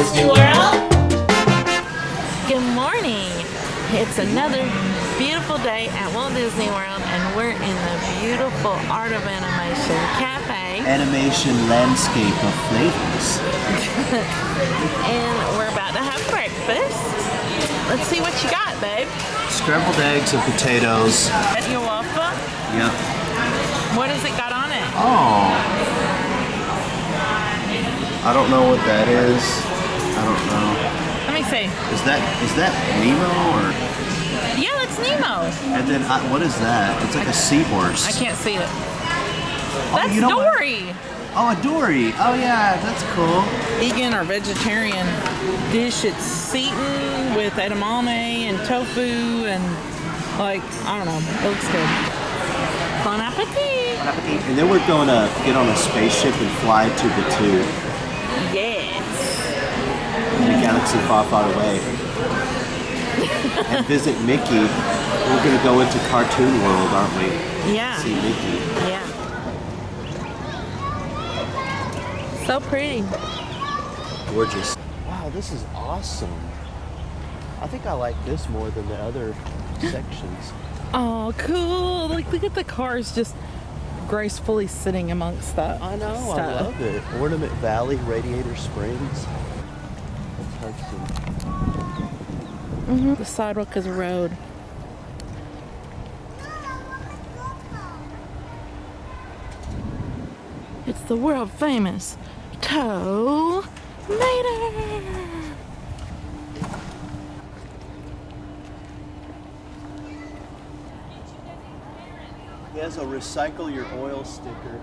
Disney World. Good morning. It's another beautiful day at Walt Disney World, and we're in the beautiful Art of Animation Cafe. Animation landscape of flavors. And we're about to have breakfast. Let's see what you got, babe. Scrambled eggs and potatoes. At your waffle? Yep. What has it got on it? Oh. I don't know what that is. I don't know. Let me see. Is that Nemo or? Yeah, that's Nemo. And then what is that? It's like a seahorse. I can't see it. Oh, That's you know Dory. What? Oh, a Dory. Oh yeah, that's cool. Vegan or vegetarian dish. It's Seton with edamame and tofu and like, I don't know. It looks good. Bon appetit. And then we're going to get on a spaceship and fly to the tube. Yes. In a galaxy far, far away. And visit Mickey. We're going to go into Cartoon World, aren't we? Yeah. See Mickey. Yeah. So pretty. Gorgeous. Wow, this is awesome. I think I like this more than the other sections. Oh, cool. Like, look at the cars just gracefully sitting amongst that. I know, stuff. I love it. Ornament Valley, Radiator Springs. The sidewalk is a road. It's the world famous Tow Mater. He has a recycle your oil sticker.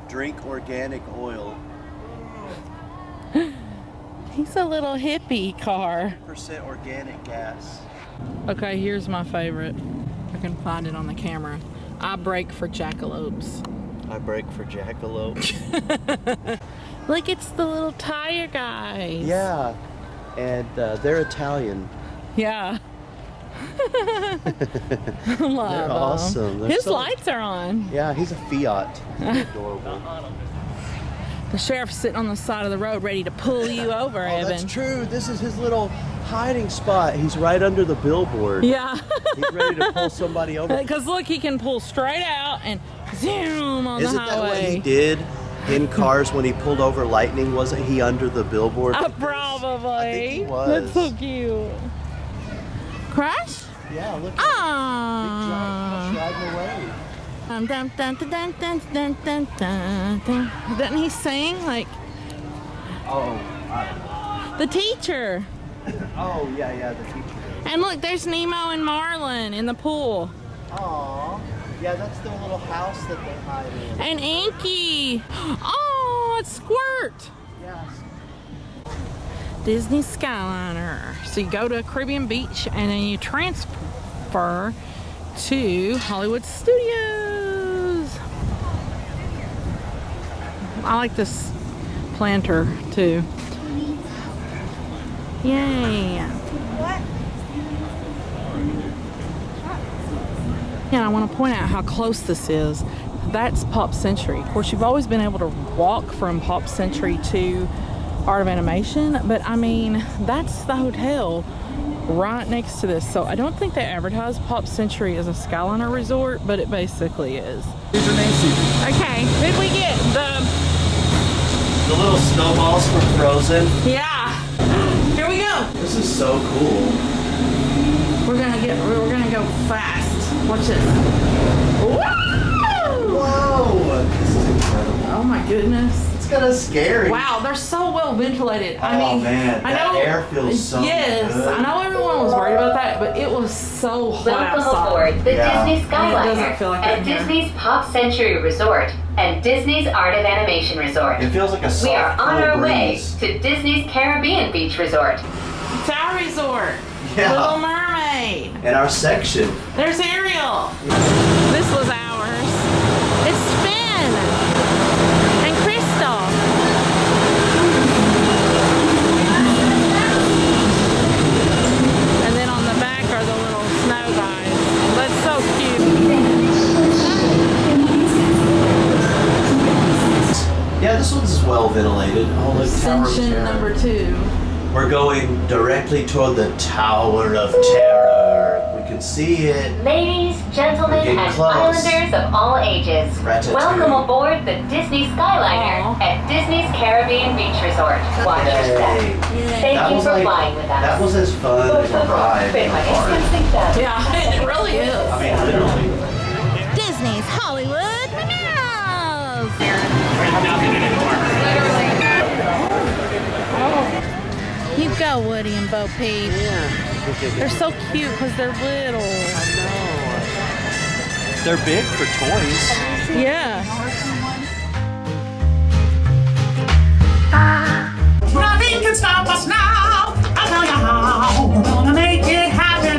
Drink organic oil. He's a little hippie car. 100% organic gas. Okay, here's my favorite. I can find it on the camera. I brake for jackalopes. I brake for jackalope. Look, it's the little tire guys. Yeah, and they're Italian. Yeah. Love They're awesome. They're His lights are on. Yeah, he's a Fiat. Adorable. The sheriff's sitting on the side of the road ready to pull you over, Oh, Evan. that's true. This is his little hiding spot. He's right under the billboard. Yeah. He's ready to pull somebody over. Because look, he can pull straight out and zoom on the Isn't that highway. what he did in Cars when he pulled over Lightning? Wasn't he under the billboard? Probably. I think he was. That's so cute. Crash? Yeah, look at Ah. Big giant bus riding away. Dun, dun, dun, dun, dun, dun, dun, dun, dun. Doesn't he sing like Oh, the teacher? oh yeah, the teacher. And look, there's Nemo and Marlin in the pool. Aw, yeah, that's their little house that they hide in. And Inky. Oh, it's Squirt. Yes. Disney Skyliner. So you go to Caribbean Beach and then you transfer to Hollywood Studios. I like this planter too. Yay. What? Yeah, I want to point out how close this is. That's Pop Century. Of course, you've always been able to walk from Pop Century to Art of Animation, but I mean, that's the hotel right next to this. So I don't think they advertise Pop Century as a Skyliner resort, but it basically is. Here's Macy. Okay, who'd we get? The little snowballs from Frozen. Yeah. Here we go. This is so cool. We're gonna go fast. Watch this. Woo! Whoa! This is incredible. Oh my goodness. It's kind of scary. Wow, they're so well ventilated. I Oh mean, man, I that know, air feels so yes, good. I know everyone was worried about that, but it was so hot Welcome outside. aboard the Yeah. Disney It doesn't Skyliner feel like that at here. Disney's Pop Century Resort and Disney's Art of Animation Resort. It feels like a soft, We are on cool our way breeze. to Disney's Caribbean Beach Resort. It's our resort. Yeah. Little Mermaid. And our section. There's Ariel. This was ours. It's Finn and Crystal. And then on the back are the little snow guys. That's so cute. Yeah, this one's well ventilated. Oh, look Ascension Terror. number 2. We're going directly toward the Tower of Terror. We can see it. Ladies, gentlemen, We're getting and close. islanders of all ages, Ratatouille. welcome aboard the Disney Skyliner Aw. at Disney's Caribbean Beach Resort. Watch your step. Yay. Thank That you was for like- flying with us. That was as fun as a ride in a park. Yeah, it really is. I mean, literally. Disney's Hollywood Meows. You go, Woody and Bo Peep. Yeah. They're so cute because they're little. I know. They're big for toys. Yeah. Nothing can stop us now. I'll tell you how. We're gonna make it happen.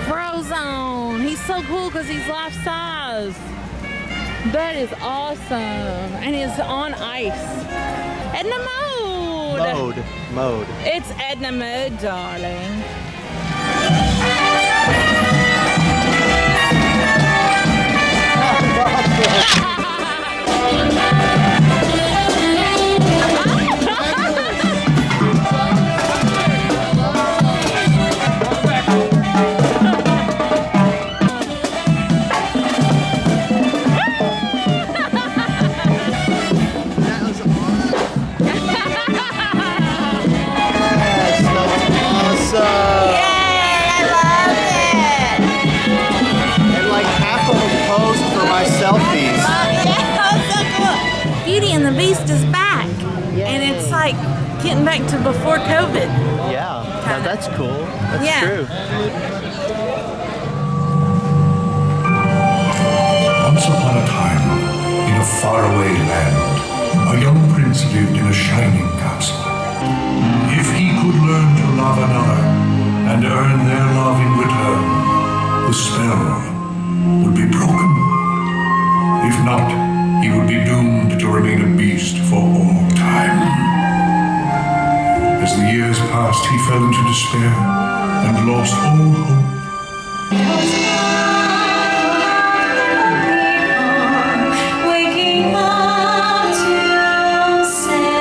Frozone. He's so cool because he's life size. That is awesome. And he's on ice. Edna mode. Mode. It's Edna mode, darling. Yes, that's awesome. And like half of them posed for my selfies. Beauty and the Beast is back. And it's like getting back to before COVID. Yeah, no, that's cool. That's Yeah. true. Once upon a time, in a faraway land, a young prince lived in a shining castle. If he could learn to love another and earn their love in return, the spell would be broken. If not, he would be doomed to remain a beast for all time. As the years passed, he fell into despair and lost all hope. Waking up to say,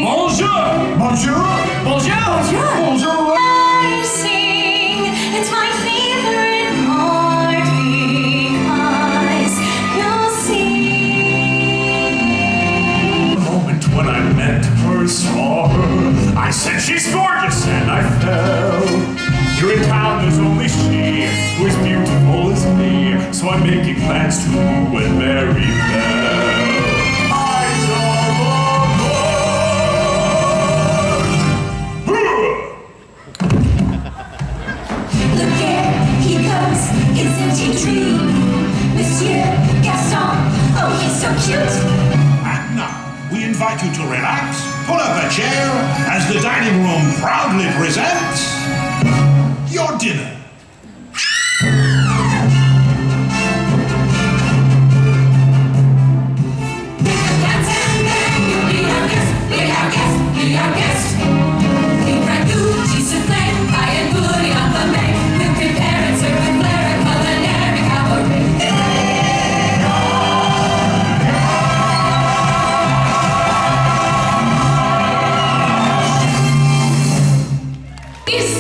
Bonjour! Bonjour! Bonjour! Bonjour! I sing, it's my favorite part because you'll see. The moment when I met her, saw her, I said she's gorgeous, and I fell. Here in town there's only she who is beautiful as me, so I'm making plans to woo and marry Belle. Eyes of a bird. Look there, he goes, isn't he true? Monsieur Gaston, oh he's so cute. And now, we invite you to relax, pull up a chair, as the dining room proudly presents your dinner. Dance and bang, be our guest, be our guest, be our guest. Big ragout, cheese soufflé, pie and bouillon on the main. We'll prepare and serve and flare a culinary cabaret. This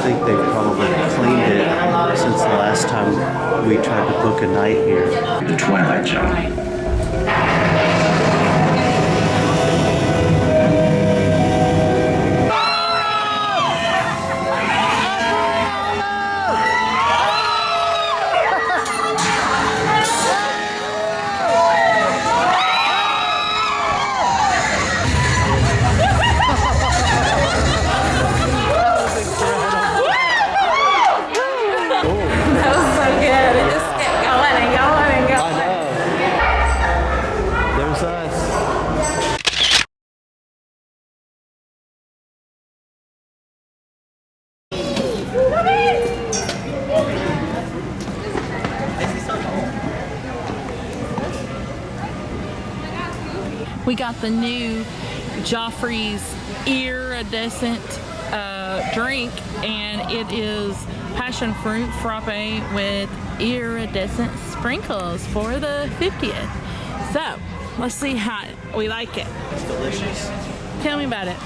think they've probably cleaned it since the last time we tried to book a night here. The Twilight Zone. That was so good. It just kept going and going and I going. know. There's us. We got the new Joffrey's iridescent drink, and it is passion fruit frappe with iridescent sprinkles for the 50th. So let's see how we like it. It's delicious. Tell me about it.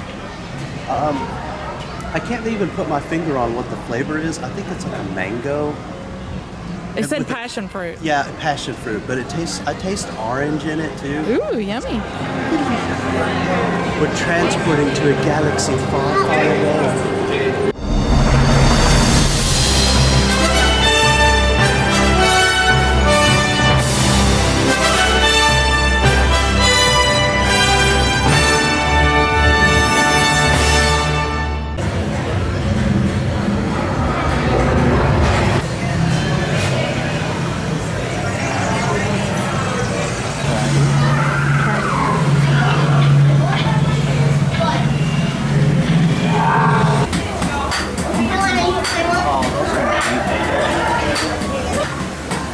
I can't even put my finger on what the flavor is. I think it's like a mango. It said with passion fruit. Yeah, passion fruit, but I taste orange in it too. Ooh, yummy. We're transporting to a galaxy far, far away.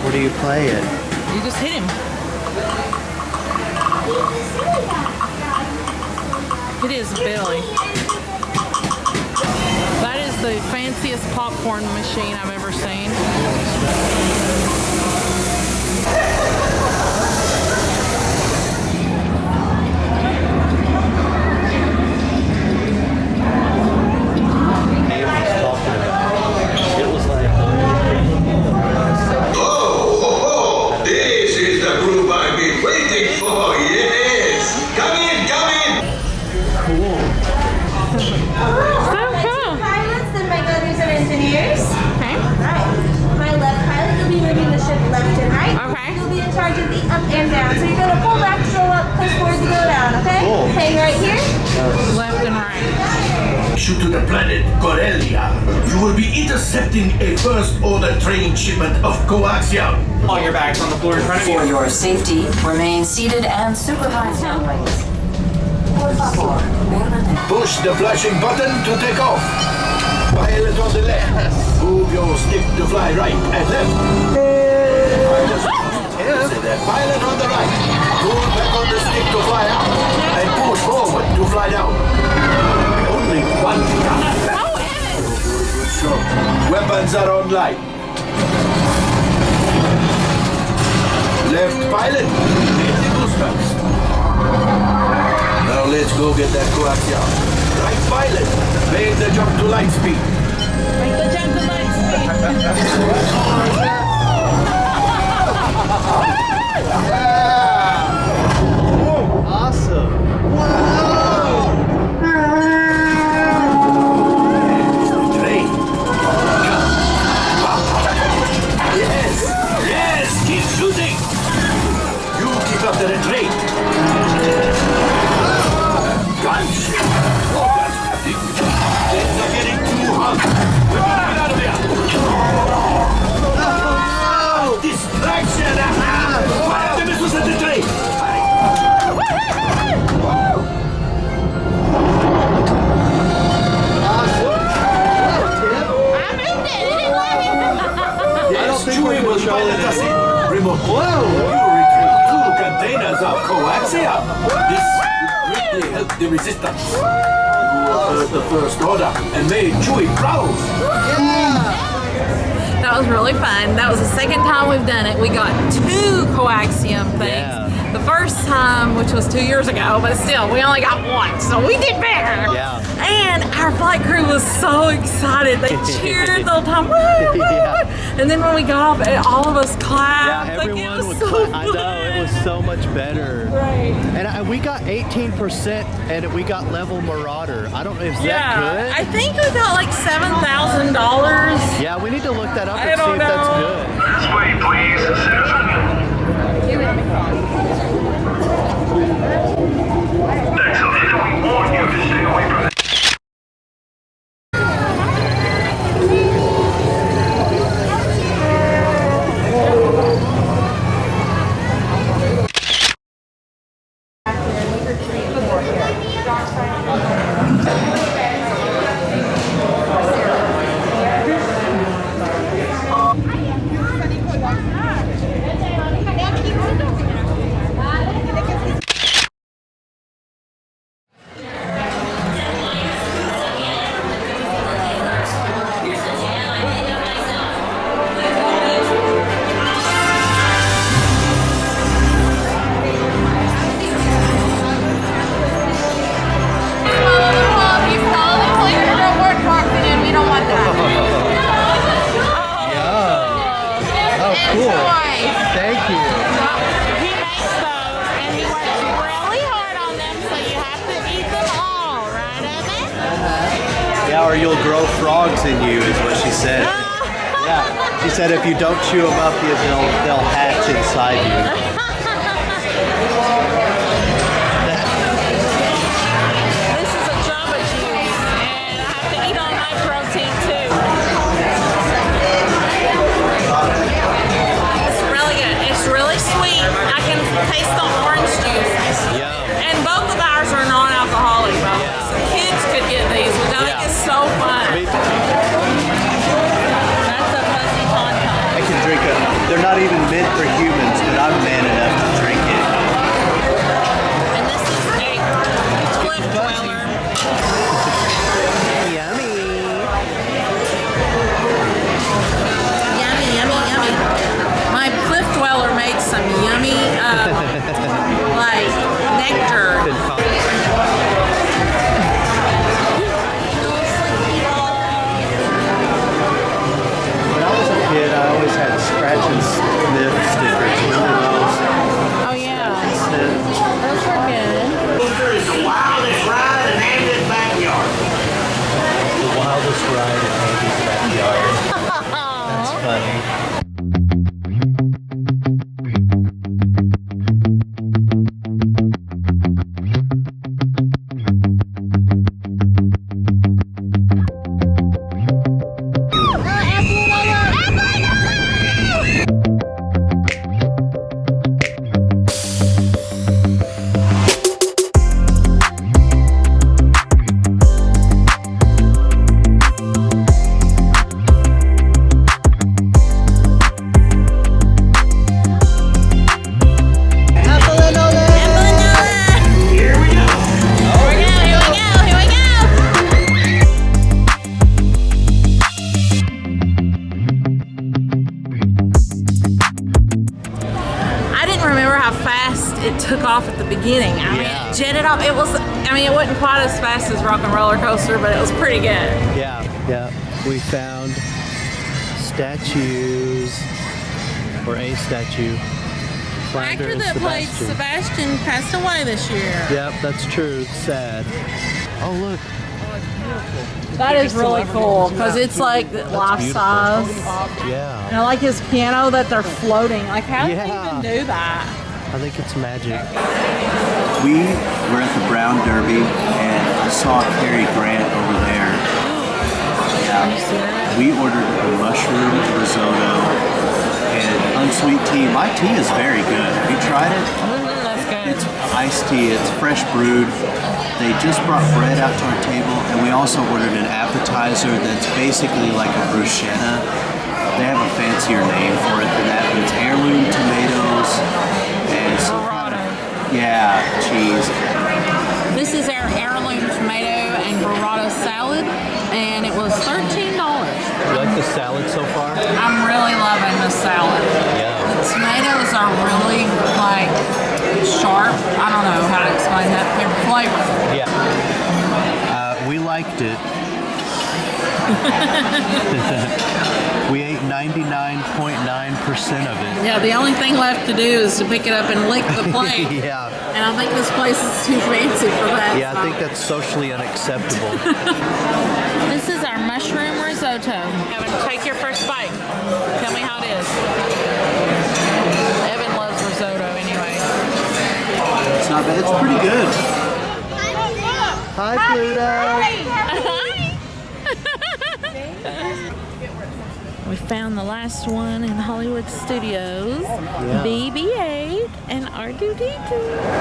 What are you playing? You just hit him. It is Billy. That is the fanciest popcorn machine I've ever seen. It was like This is the group I've been waiting for, yes! Come in, come in! So cool. Pilots and my others are engineers. Okay. Right. My left pilot, you'll be moving the ship left and right. Okay. You'll be in charge of the up and down. So you're gonna pull back to go up, push forward to go down, okay? Cool. Hang right here. Left and right. Shoot to the planet Corellia. You will be intercepting a first-order train shipment of coaxium. All your bags on the floor in front of you. For your safety, remain seated and supervise downways. Por favor, permanece. Push the flashing button to take off. Pilot on the left. Move your stick to fly right and left. Pilot on the right. Pull back on the stick to fly out. And push forward to fly down. Only one down. Good shot. Weapons are online. Left pilot. Hit the boosters. Now let's go get that coaxium. Right pilot. Make the jump to light speed. Make the jump to light speed. awesome. Train. Yes. Yes. Keep shooting. You keep up the train. Gunship. Oh, that's happening. Things are getting too hot. Get out of here. Oh, distraction. Fire the missiles at the train. Yes, Chewie will pilot us in. Remote. Whoa! You retrieve 2 containers of coaxium. This will greatly help the resistance. You heard the first order and made Chewie proud. That was really fun. That was the second time we've done it. We got 2 coaxium things. Yeah. the first time, which was 2 years ago, but still, we only got one, so we did better. Yeah. And our flight crew was so excited. They cheered the whole time. Woo, woo, woo. And then when we got off, all of us clapped. Yeah, Like, everyone it was would so I know, it was so much better. Right. And we got 18% and we got level Marauder. I don't know, is that good? I think we got like $7,000. Yeah, we need to look that up I and see don't if that's know. good. This way, please, Excellent. We warn you to stay away from Or you'll grow frogs in you, is what she said. Yeah, she said if you don't chew them up, they'll hatch inside you. This is a Jamba juice, and I have to eat all my protein too. It's really good. It's really sweet. I can taste the orange juice. Yeah. And both of ours are non-alcoholic, by the way. So kids could get these. We think it's so fun. That's a fuzzy tauntaun. I can drink it. They're not even meant for humans, but I'm man enough to drink it. And this is a cliff dweller. Yummy. Yummy, yummy, yummy. My cliff dweller made some yummy, like nectar. I always had scratch and sniff stickers. Remember those? Oh yeah. Those were good. the wildest ride in Andy's backyard. The wildest ride in Andy's backyard. That's funny. It took off at the beginning. I mean, it jetted off. It was, I mean, it wasn't quite as fast as Rock and Roller Coaster, but it was pretty good. Yeah, yeah. We found statues, or a statue. The actor that played Sebastian passed away this year. Yep, that's true. It's sad. Oh, look. That is really cool because it's like life size. Yeah. And I like his piano that they're floating. Like, how did he even do that? I think it's magic. We were at the Brown Derby and saw Cary Grant over there. Yeah. We ordered a mushroom risotto and unsweet tea. My tea is very good. Have you tried it? That's good. It's iced tea. It's fresh brewed. They just brought bread out to our table, and we also ordered an appetizer that's basically like a bruschetta. They have a fancier name for it than that, but it's heirloom tomatoes and some kind of, cheese. This is our heirloom tomato and burrata salad, and it was $13. You like the salad so far? I'm really loving the salad. Yeah. The tomatoes are really like flavor. Yeah. We liked it. We ate 99.9% of it. Yeah, the only thing left to do is to pick it up and lick the plate. Yeah. And I think this place is too fancy for that. Yeah, I think that's socially unacceptable. This is our mushroom risotto. Evan, take your first bite. Tell me how it is. Evan loves risotto anyway. It's not bad. It's pretty good. Hi, Pluto. We found the last one in Hollywood Studios. Yeah. BB-8 and R2-D2.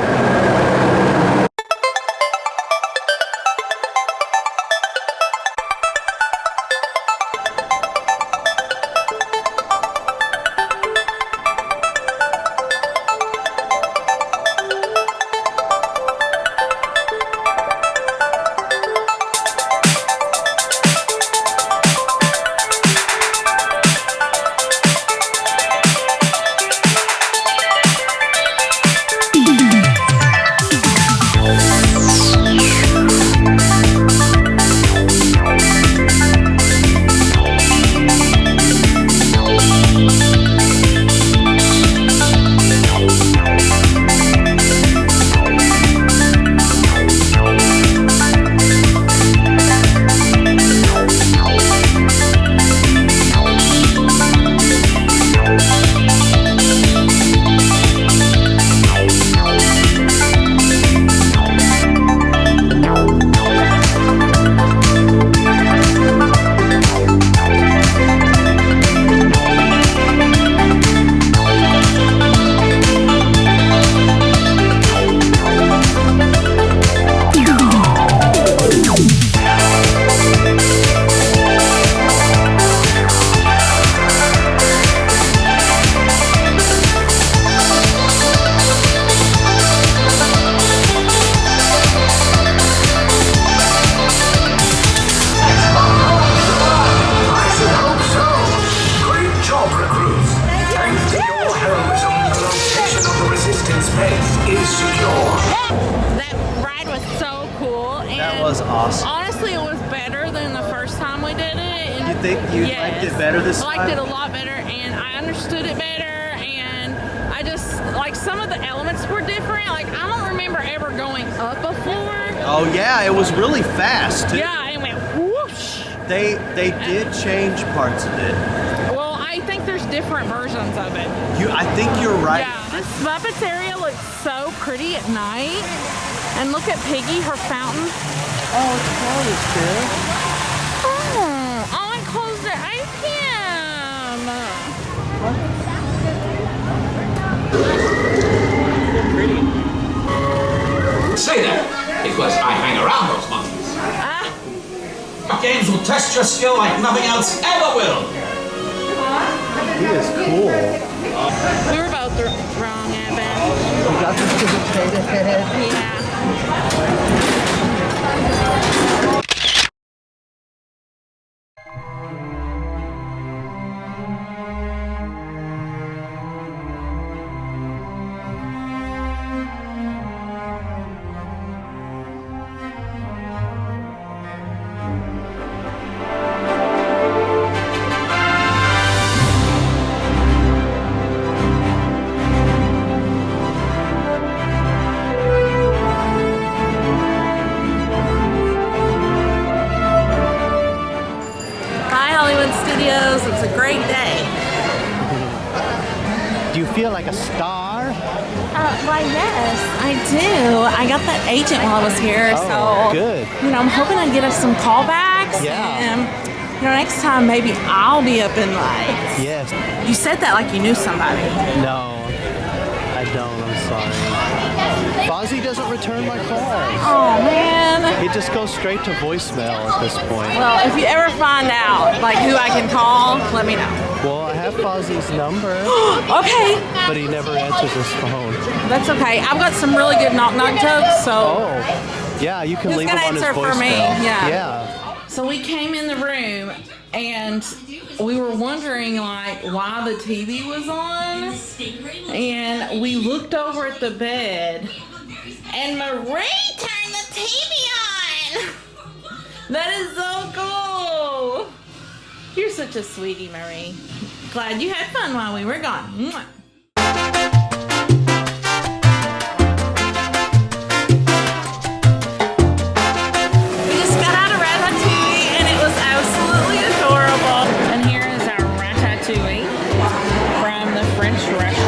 Awesome. Honestly, it was better than the first time we did it. You think you liked it better this time? I liked it a lot better, and I understood it better, and I just, like, some of the elements were different. Like, I don't remember ever going up before. Oh yeah, it was really fast too. Yeah, it went whoosh. They did change parts of it. Well, I think there's different versions of it. I think you're right. Yeah, this Muppets area looks so pretty at night. And look at Piggy, her fountain. Oh, it's closed, too. Oh, I closed it. I can. Say that, because I hang around those monkeys. Games will test your skill like nothing else ever will. He is cool. We were both wrong, Evan. We got this to the potato head. Yeah. It's a great day. Do you feel like a star? Why, yes, I do. I got that agent while I was here, Oh, so good. You know, I'm hoping I get us some callbacks. Yeah. And you know, next time maybe I'll be up in lights. Yes. You said that like you knew somebody. No, I don't. I'm sorry. Fozzie doesn't return my calls. Oh man. It just goes straight to voicemail at this point. Well, if you ever find out like who I can call, let me know. Well, I have Fozzie's number. Okay. But he never answers his phone. That's okay. I've got some really good knock-knock jokes, so. Oh, yeah, you can He's leave him gonna on his answer voicemail. for me, yeah. Yeah. So we came in the room and we were wondering like why the TV was on, and we looked over at the bed and Marie turned Tavion! That is so cool! You're such a sweetie, Marie. Glad you had fun while we were gone. Mwah. We just got out of Ratatouille and it was absolutely adorable. And here is our Ratatouille from the French restaurant.